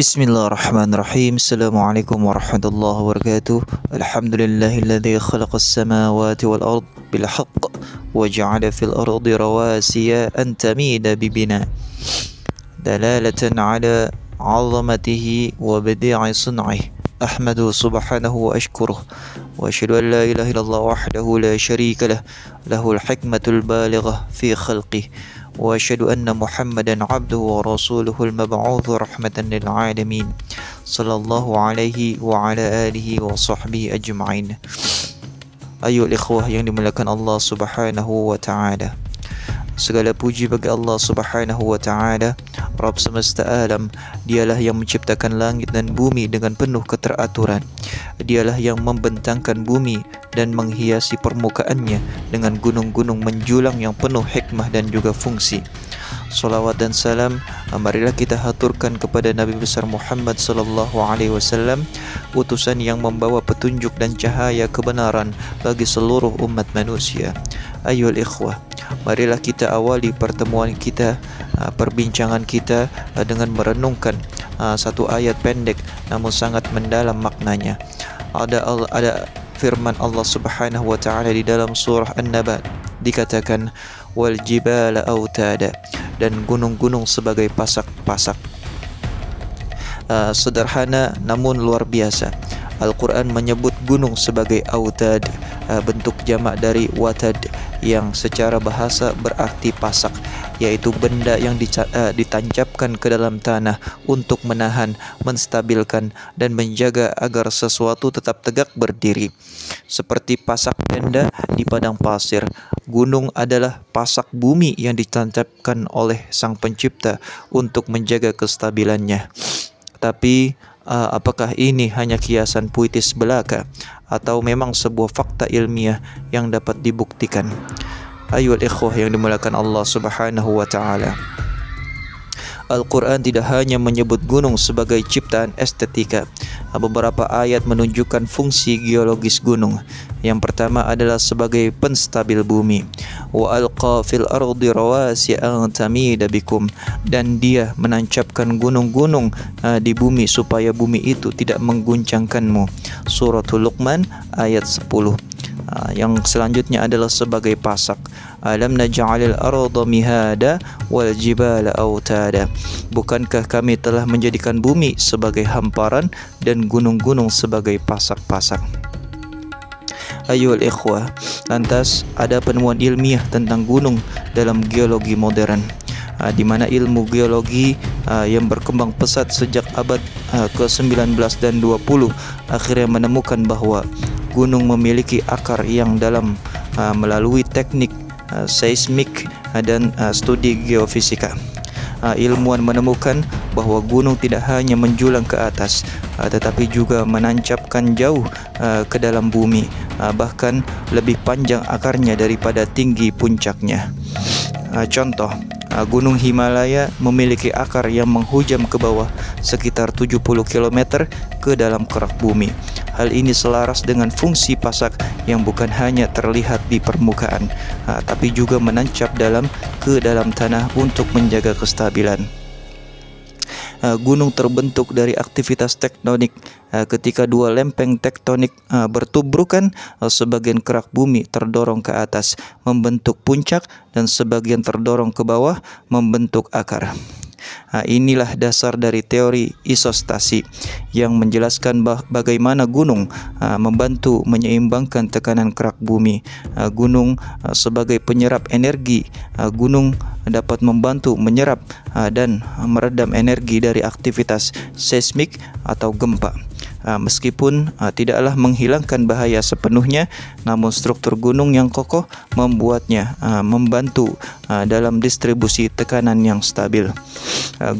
Bismillahirrahmanirrahim. Assalamualaikum warahmatullahi wabarakatuh. Alhamdulillahilladzi khalaqas samawati wal ard bil haqq wa ja'ala fil ardi rawasiya an tamida bibina dalalatan ala 'azamatihi wa badi'i sun'ihi. Ahmadu subhanahu wa ashkuruh wa asyhadu an la ilaha illallah wahdahu la syarika lah lahul hikmatul balighah fi khalqihi wa asyhadu anna Muhammadan abduhu wa rasuluhul mab'utsu rahmatan lil alamin sallallahu alaihi wa ala alihi wa sahbihi ajma'in. Ayyuhal ikhwah yang dimuliakan Allah Subhanahu wa taala. Segala puji bagi Allah Subhanahu wa taala, Rabb semesta alam. Dialah yang menciptakan langit dan bumi dengan penuh keteraturan. Dialah yang membentangkan bumi dan menghiasi permukaannya dengan gunung-gunung menjulang yang penuh hikmah dan juga fungsi. Salawat dan salam marilah kita haturkan kepada Nabi besar Muhammad sallallahu alaihi wasallam, utusan yang membawa petunjuk dan cahaya kebenaran bagi seluruh umat manusia. Ayyuhal ikhwah, marilah kita awali pertemuan kita, perbincangan kita dengan merenungkan satu ayat pendek namun sangat mendalam maknanya. Ada firman Allah Subhanahu wa taala di dalam surah An-Naba, dikatakan wal jibala autada, dan gunung-gunung sebagai pasak-pasak. Sederhana namun luar biasa. Al-Quran menyebut gunung sebagai autad, bentuk jamak dari watad yang secara bahasa berarti pasak, yaitu benda yang ditancapkan ke dalam tanah untuk menahan, menstabilkan dan menjaga agar sesuatu tetap tegak berdiri. Seperti pasak tenda di padang pasir, gunung adalah pasak bumi yang ditancapkan oleh Sang Pencipta untuk menjaga kestabilannya. Tapi apakah ini hanya kiasan puitis belaka atau memang sebuah fakta ilmiah yang dapat dibuktikan? Ayyuhal ikhwah yang dimuliakan Allah Subhanahu wa taala. Al-Quran tidak hanya menyebut gunung sebagai ciptaan estetika. Beberapa ayat menunjukkan fungsi geologis gunung. Yang pertama adalah sebagai penstabil bumi. Wa alqa fil ardi rawasiya an tamida bikum, dan dia menancapkan gunung-gunung di bumi supaya bumi itu tidak mengguncangkanmu. Suratul Luqman ayat 10. Yang selanjutnya adalah sebagai pasak. Alam naj'alil arda mihada wal jibala autada. Bukankah kami telah menjadikan bumi sebagai hamparan dan gunung-gunung sebagai pasak-pasak? Ayyuhal ikhwah, lantas ada penemuan ilmiah tentang gunung dalam geologi modern, di mana ilmu geologi yang berkembang pesat sejak abad ke-19 dan 20 akhirnya menemukan bahwa gunung memiliki akar yang dalam melalui teknik seismik dan studi geofisika. Ilmuwan menemukan bahwa gunung tidak hanya menjulang ke atas, tetapi juga menancapkan jauh ke dalam bumi, bahkan lebih panjang akarnya daripada tinggi puncaknya. Contoh, Gunung Himalaya memiliki akar yang menghujam ke bawah sekitar 70 km ke dalam kerak bumi. Hal ini selaras dengan fungsi pasak yang bukan hanya terlihat di permukaan, tapi juga menancap ke dalam tanah untuk menjaga kestabilan. Gunung terbentuk dari aktivitas tektonik. Ketika dua lempeng tektonik bertubrukan, sebagian kerak bumi terdorong ke atas membentuk puncak dan sebagian terdorong ke bawah membentuk akar. Inilah dasar dari teori isostasi yang menjelaskan bagaimana gunung membantu menyeimbangkan tekanan kerak bumi. Gunung sebagai penyerap energi, gunung dapat membantu menyerap dan meredam energi dari aktivitas seismik atau gempa. Meskipun tidaklah menghilangkan bahaya sepenuhnya, namun struktur gunung yang kokoh membuatnya membantu dalam distribusi tekanan yang stabil.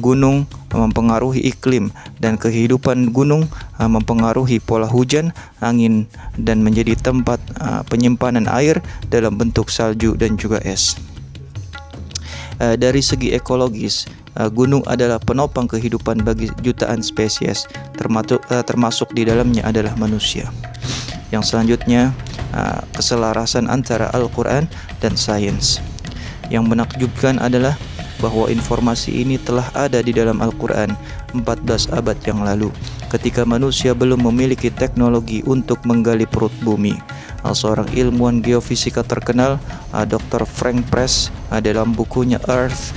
Gunung mempengaruhi iklim, dan kehidupan gunung mempengaruhi pola hujan, angin, dan menjadi tempat penyimpanan air dalam bentuk salju dan juga es. Dari segi ekologis, gunung adalah penopang kehidupan bagi jutaan spesies, termasuk di dalamnya adalah manusia. Yang selanjutnya, keselarasan antara Al-Quran dan sains. Yang menakjubkan adalah bahwa informasi ini telah ada di dalam Al-Quran 14 abad yang lalu, ketika manusia belum memiliki teknologi untuk menggali perut bumi. Seorang ilmuwan geofisika terkenal, Dr. Frank Press, dalam bukunya Earth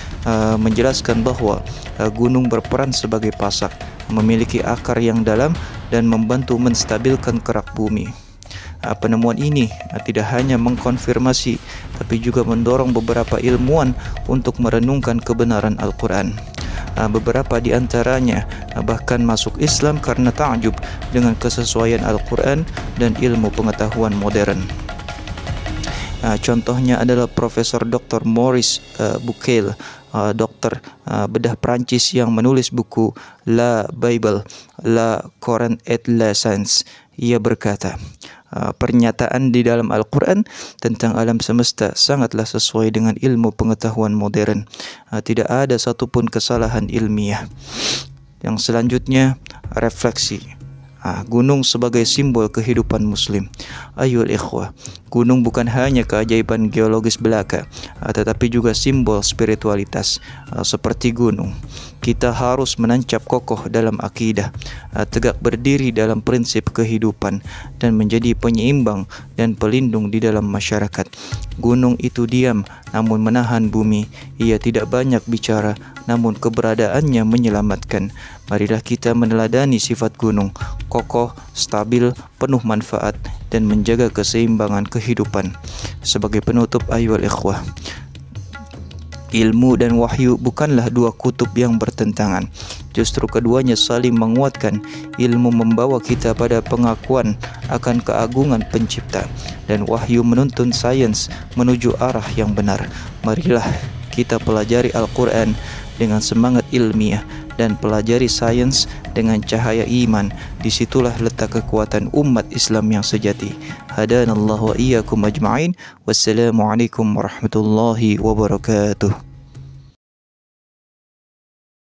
menjelaskan bahwa gunung berperan sebagai pasak, memiliki akar yang dalam dan membantu menstabilkan kerak bumi. Penemuan ini tidak hanya mengkonfirmasi tapi juga mendorong beberapa ilmuwan untuk merenungkan kebenaran Al-Quran. Beberapa di antaranya bahkan masuk Islam karena ta'jub dengan kesesuaian Al-Quran dan ilmu pengetahuan modern. Contohnya adalah Profesor Dr. Maurice Bucaille, dokter bedah Prancis yang menulis buku La Bible, La Coran et la Science. Ia berkata, pernyataan di dalam Al-Quran tentang alam semesta sangatlah sesuai dengan ilmu pengetahuan modern. Tidak ada satupun kesalahan ilmiah. Yang selanjutnya, refleksi. Gunung sebagai simbol kehidupan Muslim. Ayol ikhwah, gunung bukan hanya keajaiban geologis belaka, tetapi juga simbol spiritualitas. Seperti gunung, kita harus menancap kokoh dalam akidah, tegak berdiri dalam prinsip kehidupan, dan menjadi penyeimbang dan pelindung di dalam masyarakat. Gunung itu diam namun menahan bumi. Ia tidak banyak bicara namun keberadaannya menyelamatkan. Marilah kita meneladani sifat gunung, kokoh, stabil, penuh manfaat, dan menjaga keseimbangan kehidupan. Sebagai penutup, ayyuhal ikhwah, ilmu dan wahyu bukanlah dua kutub yang bertentangan. Justru keduanya saling menguatkan. Ilmu membawa kita pada pengakuan akan keagungan pencipta, dan wahyu menuntun sains menuju arah yang benar. Marilah kita pelajari Al-Quran dengan semangat ilmiah dan pelajari sains dengan cahaya iman. Disitulah letak kekuatan umat Islam yang sejati. Hadanallahu wa iyyakum ajma'in. Wassalamualaikum warahmatullahi wabarakatuh.